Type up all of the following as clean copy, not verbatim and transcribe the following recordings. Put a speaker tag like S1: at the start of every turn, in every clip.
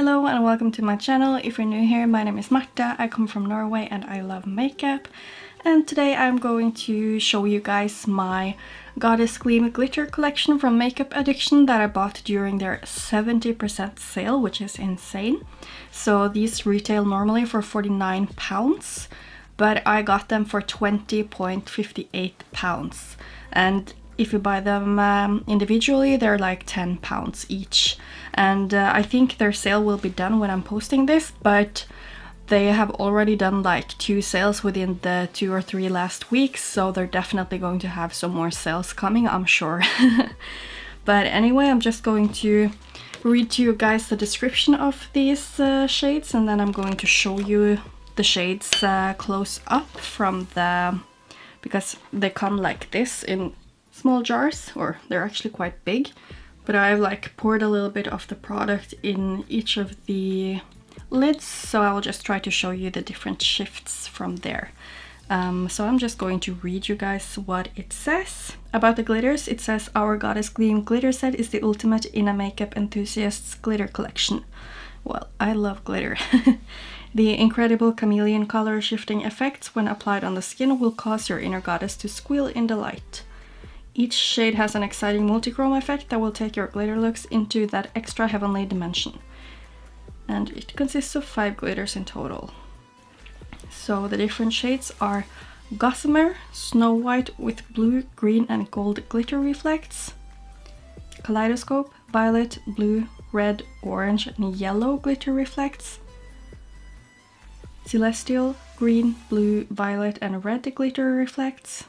S1: Hello and welcome to my channel. If you're new here, my name is Marta, I come from Norway and I love makeup. And today I'm going to show you guys my Goddess Gleam Glitter Collection from Makeup Addiciton that I bought during their 70% sale, which is insane. So these retail normally for £49, but I got them for £20.58. And if you buy them individually, they're like £10 each. And I think their sale will be done when I'm posting this, but they have already done like 2 sales within the 2 or 3 last weeks, so they're definitely going to have some more sales coming, I'm sure. But anyway, I'm just going to read to you guys the description of these shades, and then I'm going to show you the shades close up from because they come like this in small jars, or they're actually quite big, but I've like poured a little bit of the product in each of the lids, so I'll just try to show you the different shifts from there. So I'm just going to read you guys what it says. About the glitters, it says, "Our Goddess Gleam glitter set is the ultimate in a makeup enthusiast's glitter collection." Well, I love glitter. The incredible chameleon color shifting effects when applied on the skin will cause your inner goddess to squeal in delight. Each shade has an exciting multichrome effect that will take your glitter looks into that extra heavenly dimension. And it consists of 5 glitters in total. So the different shades are Gossamer, Snow White with blue, green and gold glitter reflects, Kaleidoscope, Violet, Blue, Red, Orange and Yellow glitter reflects, Celestial, Green, Blue, Violet and Red glitter reflects,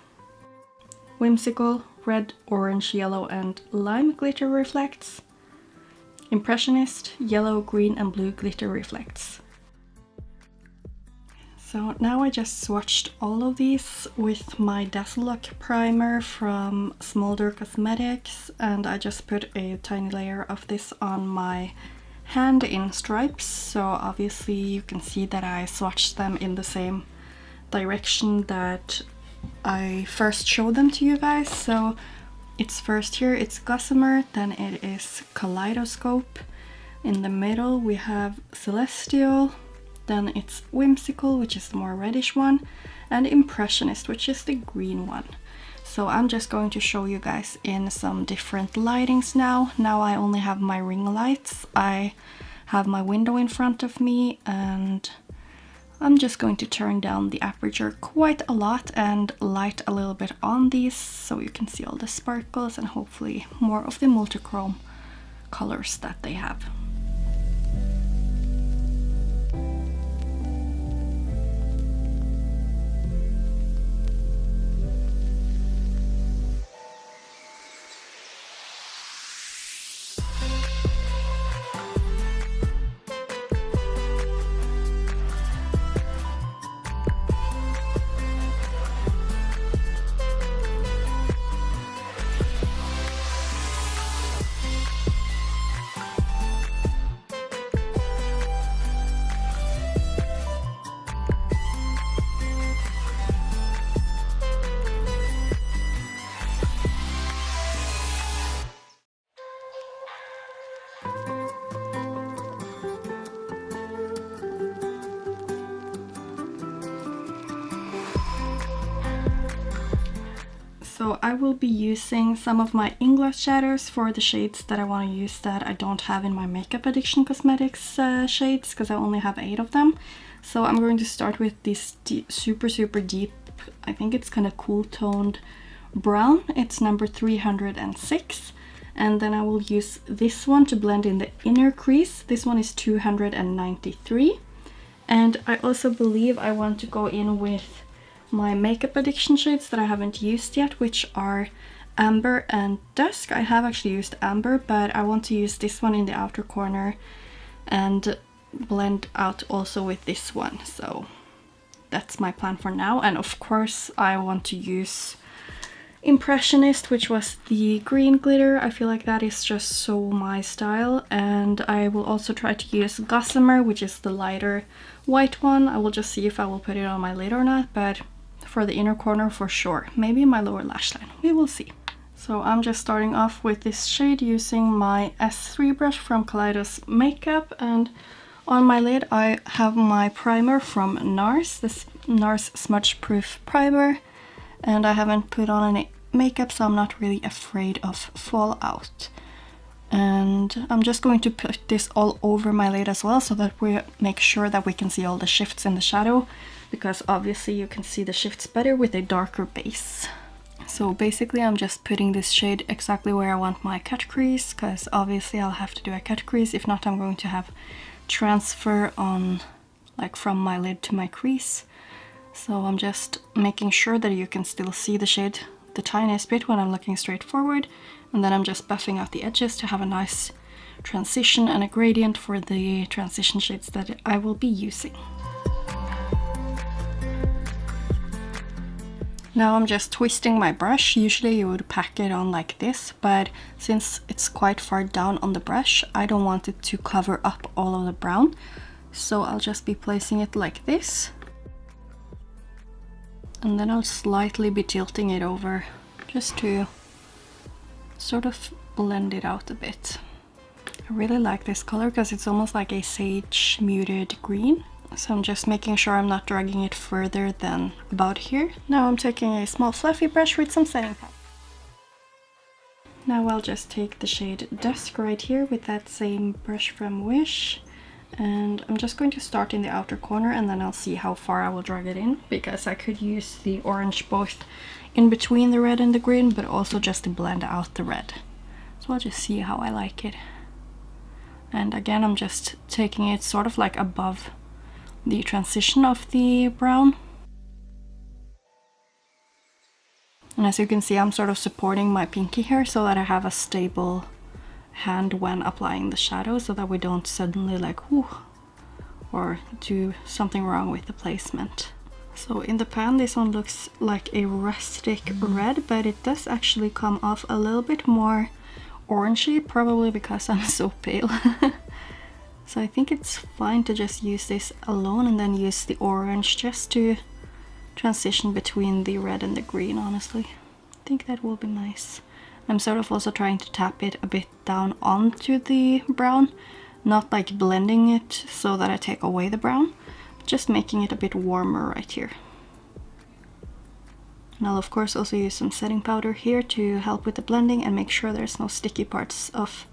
S1: Whimsical, Red, Orange, Yellow and Lime glitter reflects, Impressionist, Yellow, Green and Blue glitter reflects. So now I just swatched all of these with my Dazzle Lock primer from Smolder Cosmetics, and I just put a tiny layer of this on my hand in stripes, so obviously you can see that I swatched them in the same direction that I first showed them to you guys. So it's first here, it's Gossamer, then it is Kaleidoscope, in the middle we have Celestial, then it's Whimsical, which is the more reddish one, and Impressionist, which is the green one. So I'm just going to show you guys in some different lightings now. Now I only have my ring lights, I have my window in front of me, and I'm just going to turn down the aperture quite a lot and light a little bit on these so you can see all the sparkles and hopefully more of the multichrome colors that they have. So I will be using some of my Inglot Shadows for the shades that I want to use that I don't have in my Makeup Addiciton Cosmetics shades, because I only have 8 of them. So I'm going to start with this super deep, I think it's kind of cool toned brown. It's number 306. And then I will use this one to blend in the inner crease. This one is 293. And I also believe I want to go in with my Makeup Addiciton shades that I haven't used yet, which are Amber and Dusk. I have actually used Amber, but I want to use this one in the outer corner and blend out also with this one. So that's my plan for now. And of course I want to use Impressionist, which was the green glitter. I feel like that is just so my style. And I will also try to use Gossamer, which is the lighter white one. I will just see if I will put it on my lid or not, but for the inner corner for sure. Maybe my lower lash line, we will see. So I'm just starting off with this shade using my S3 brush from Kaleidos Makeup, and on my lid I have my primer from Nars, this Nars Smudge Proof Primer, and I haven't put on any makeup so I'm not really afraid of fallout. And I'm just going to put this all over my lid as well so that we make sure that we can see all the shifts in the shadow, because obviously you can see the shifts better with a darker base. So basically I'm just putting this shade exactly where I want my cut crease, because obviously I'll have to do a cut crease, if not I'm going to have transfer on, like from my lid to my crease. So I'm just making sure that you can still see the shade the tiniest bit when I'm looking straight forward, and then I'm just buffing out the edges to have a nice transition and a gradient for the transition shades that I will be using. Now I'm just twisting my brush. Usually you would pack it on like this, but since it's quite far down on the brush, I don't want it to cover up all of the brown. So I'll just be placing it like this. And then I'll slightly be tilting it over just to sort of blend it out a bit. I really like this color because it's almost like a sage muted green. So I'm just making sure I'm not dragging it further than about here. Now I'm taking a small fluffy brush with some setting powder. Now I'll just take the shade Dusk right here with that same brush from Wish. And I'm just going to start in the outer corner and then I'll see how far I will drag it in, because I could use the orange both in between the red and the green, but also just to blend out the red. So I'll just see how I like it. And again, I'm just taking it sort of like above the transition of the brown. And as you can see, I'm sort of supporting my pinky here so that I have a stable hand when applying the shadow, so that we don't suddenly like whoo, or do something wrong with the placement. So in the pan this one looks like a rustic red, but it does actually come off a little bit more orangey, probably because I'm so pale. So I think it's fine to just use this alone and then use the orange just to transition between the red and the green, honestly. I think that will be nice. I'm sort of also trying to tap it a bit down onto the brown, not like blending it so that I take away the brown, but just making it a bit warmer right here. And I'll of course also use some setting powder here to help with the blending and make sure there's no sticky parts of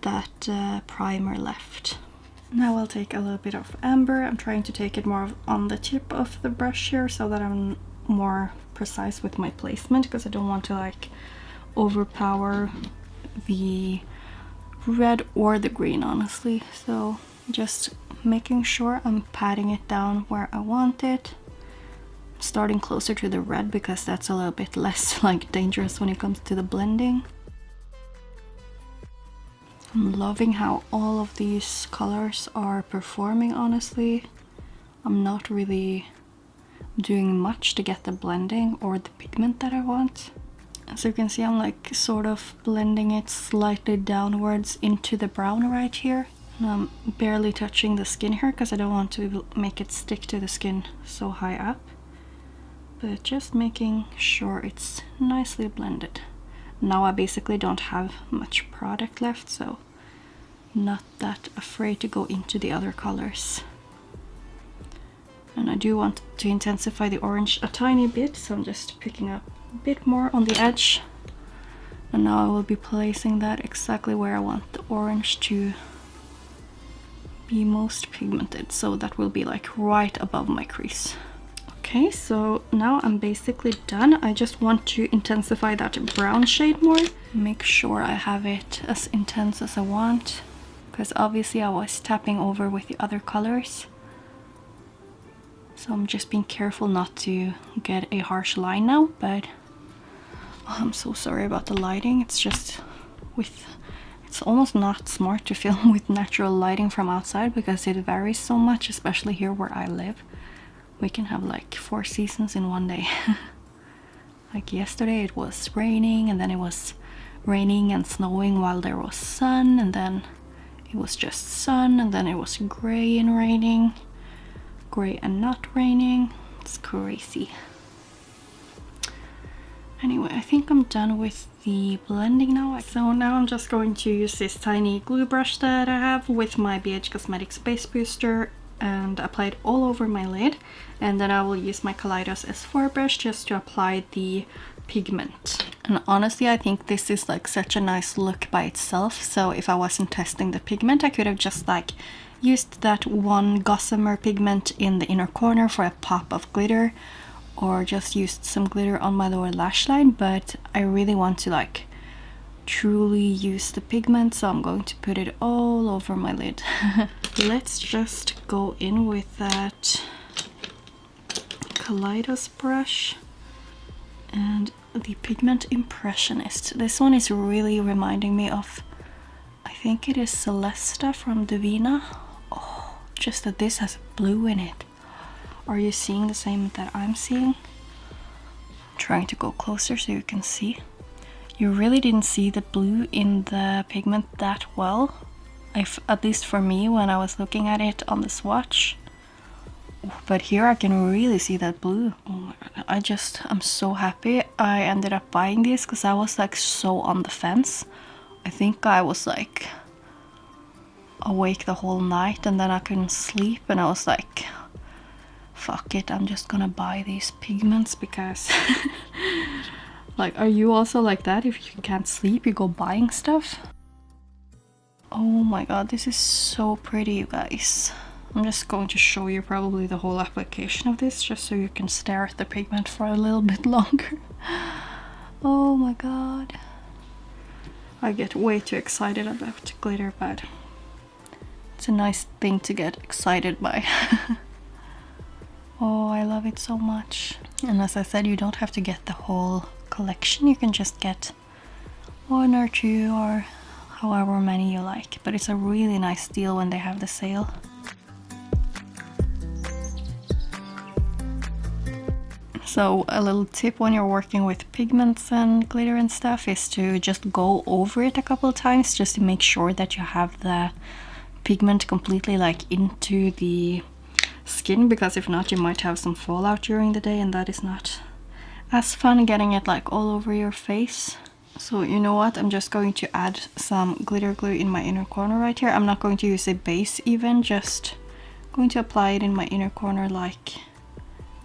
S1: that primer left. Now I'll take a little bit of amber. I'm trying to take it more on the tip of the brush here so that I'm more precise with my placement, because I don't want to like overpower the red or the green, honestly. So just making sure I'm patting it down where I want it, starting closer to the red because that's a little bit less like dangerous when it comes to the blending. I'm loving how all of these colors are performing, honestly. I'm not really doing much to get the blending or the pigment that I want. As you can see, I'm like sort of blending it slightly downwards into the brown right here. And I'm barely touching the skin here because I don't want to make it stick to the skin so high up. But just making sure it's nicely blended. Now I basically don't have much product left, so not that afraid to go into the other colors. And I do want to intensify the orange a tiny bit, so I'm just picking up a bit more on the edge. And now I will be placing that exactly where I want the orange to be most pigmented, so that will be like right above my crease. Okay, so now I'm basically done. I just want to intensify that brown shade more. Make sure I have it as intense as I want, because obviously I was tapping over with the other colors. So I'm just being careful not to get a harsh line now, but oh, I'm so sorry about the lighting. It's just it's almost not smart to film with natural lighting from outside because it varies so much, especially here where I live. We can have like 4 seasons in one day. Like yesterday it was raining, and then it was raining and snowing while there was sun, and then it was just sun, and then it was gray and raining, gray and not raining. It's crazy. Anyway, I think I'm done with the blending now. So now I'm just going to use this tiny glue brush that I have with my BH Cosmetics Base Booster and apply it all over my lid. And then I will use my Kaleidos S4 brush just to apply the pigment. And honestly, I think this is like such a nice look by itself. So if I wasn't testing the pigment, I could have just like used that one Gossamer pigment in the inner corner for a pop of glitter, or just used some glitter on my lower lash line, but I really want to like truly use the pigment, so I'm going to put it all over my lid. Let's just go in with that Kaleidos brush and the pigment Impressionist. This one is really reminding me of, I think it is Celesta from Divina. Oh, just that this has blue in it. Are you seeing the same that I'm seeing? I'm trying to go closer so you can see. You really didn't see the blue in the pigment that well, at least for me when I was looking at it on the swatch. But here I can really see that blue. Oh my god, I'm so happy I ended up buying this because I was like so on the fence. I think I was like awake the whole night and then I couldn't sleep, and I was like, fuck it, I'm just gonna buy these pigments because like, are you also like that? If you can't sleep, you go buying stuff? Oh my god, this is so pretty, you guys. I'm just going to show you probably the whole application of this just so you can stare at the pigment for a little bit longer. Oh my god. I get way too excited about glitter, but it's a nice thing to get excited by. Oh, I love it so much. And as I said, you don't have to get the whole collection. You can just get one or two or however many you like. But it's a really nice deal when they have the sale. So a little tip when you're working with pigments and glitter and stuff is to just go over it a couple of times just to make sure that you have the pigment completely like into the skin, because if not you might have some fallout during the day and that is not as fun, getting it like all over your face. So you know what, I'm just going to add some glitter glue in my inner corner right here. I'm not going to use a base even, just going to apply it in my inner corner like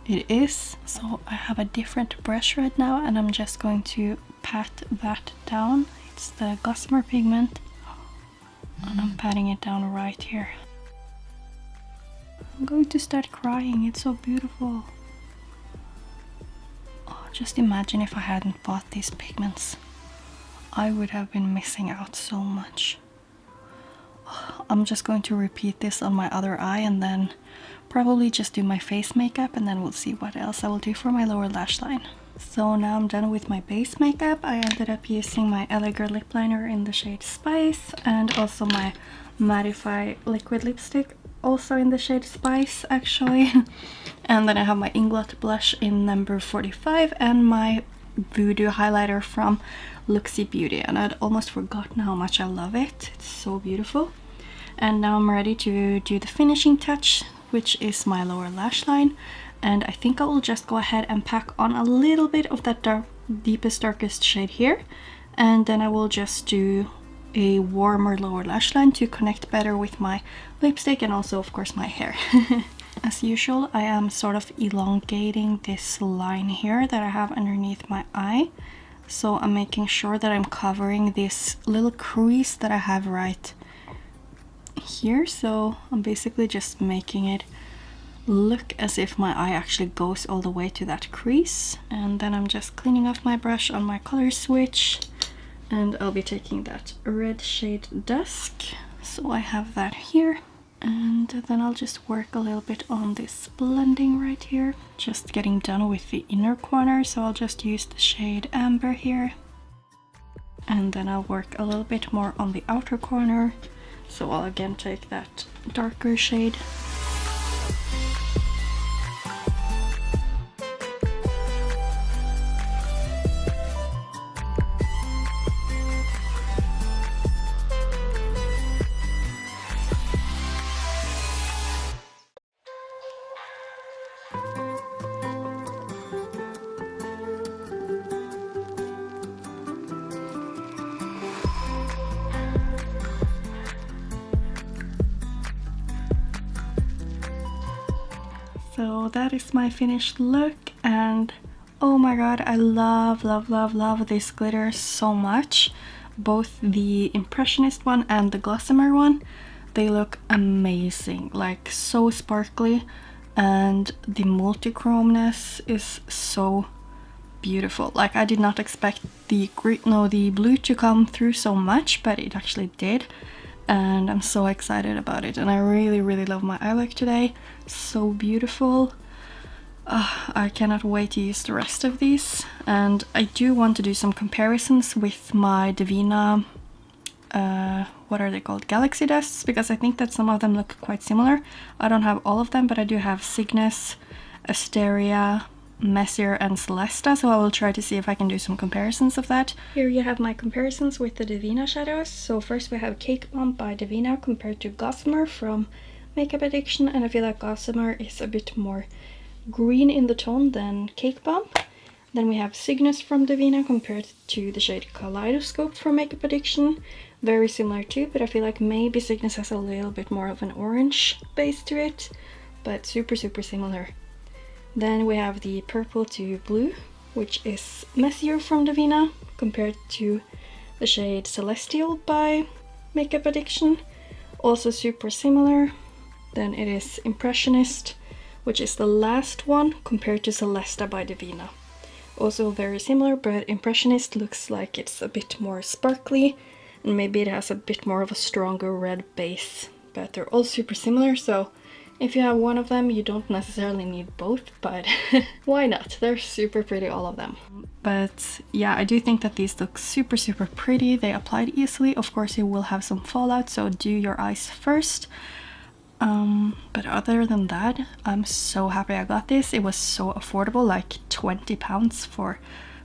S1: it is. So I have a different brush right now and I'm just going to pat that down. It's the Gossamer pigment and I'm patting it down right here. I'm going to start crying, it's so beautiful. Oh, just imagine if I hadn't bought these pigments. I would have been missing out so much. I'm just going to repeat this on my other eye and then probably just do my face makeup, and then we'll see what else I will do for my lower lash line. So now I'm done with my base makeup. I ended up using my LA Girl lip liner in the shade Spice and also my Mattify liquid lipstick also in the shade Spice actually. And then I have my Inglot Blush in number 45 and my Voodoo highlighter from Looxi Beauty, and I'd almost forgotten how much I love it. It's so beautiful. And now I'm ready to do the finishing touch, which is my lower lash line, and I think I will just go ahead and pack on a little bit of that darkest shade here, and then I will just do a warmer lower lash line to connect better with my lipstick and also of course my hair. As usual, I am sort of elongating this line here that I have underneath my eye, so I'm making sure that I'm covering this little crease that I have right here. So I'm basically just making it look as if my eye actually goes all the way to that crease. And then I'm just cleaning off my brush on my color switch, and I'll be taking that red shade Dusk. So I have that here, and then I'll just work a little bit on this blending right here, just getting done with the inner corner. So I'll just use the shade Amber here, and then I'll work a little bit more on the outer corner. So I'll again take that darker shade. So that is my finished look, and oh my god, I love, love, love, love this glitter so much. Both the Impressionist one and the Gossamer one, they look amazing, like so sparkly, and the multichromeness is so beautiful. Like I did not expect the blue to come through so much, but it actually did, and I'm so excited about it. And I really, really love my eye look today. So beautiful. I cannot wait to use the rest of these, and I do want to do some comparisons with my Divina, what are they called, Galaxy Dusts, because I think that some of them look quite similar. I don't have all of them, but I do have Cygnus, Asteria, Messier and Celesta, so I will try to see if I can do some comparisons of that. Here you have my comparisons with the Divina Shadows. So first we have Cake Bomb by Divina compared to Gossamer from Makeup Addiction, and I feel like Gossamer is a bit more green in the tone than Cake Bomb. Then we have Cygnus from Divina compared to the shade Kaleidoscope from Makeup Addiction. Very similar too, but I feel like maybe Cygnus has a little bit more of an orange base to it, but super, super similar. Then we have the Purple to Blue, which is Messier from Divina compared to the shade Celestial by Makeup Addiction. Also super similar. Then it is Impressionist, which is the last one, compared to Celesta by Divina. Also very similar, but Impressionist looks like it's a bit more sparkly, and maybe it has a bit more of a stronger red base. But they're all super similar, so if you have one of them, you don't necessarily need both, but why not? They're super pretty, all of them. But yeah, I do think that these look super, super pretty. They applied easily. Of course, you will have some fallout, so do your eyes first. But other than that, I'm so happy I got this. It was so affordable, like £20 for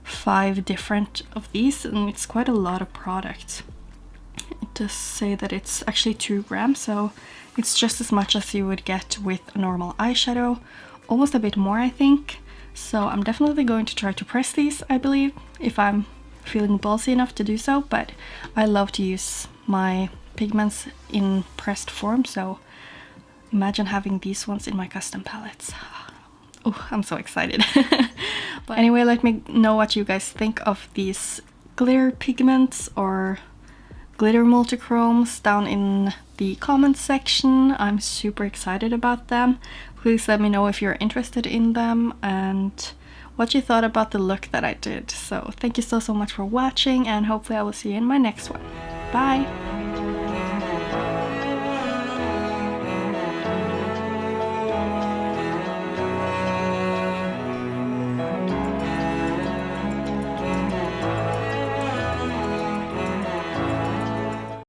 S1: 5 different of these, and it's quite a lot of product. It does say that it's actually 2 grams, so it's just as much as you would get with a normal eyeshadow, almost a bit more I think. So I'm definitely going to try to press these, I believe, if I'm feeling ballsy enough to do so, but I love to use my pigments in pressed form, so imagine having these ones in my custom palettes. Oh, I'm so excited. But anyway, let me know what you guys think of these glitter pigments or glitter multichromes down in the comments section. I'm super excited about them. Please let me know if you're interested in them and what you thought about the look that I did. So thank you so much for watching, and hopefully I will see you in my next one. Bye!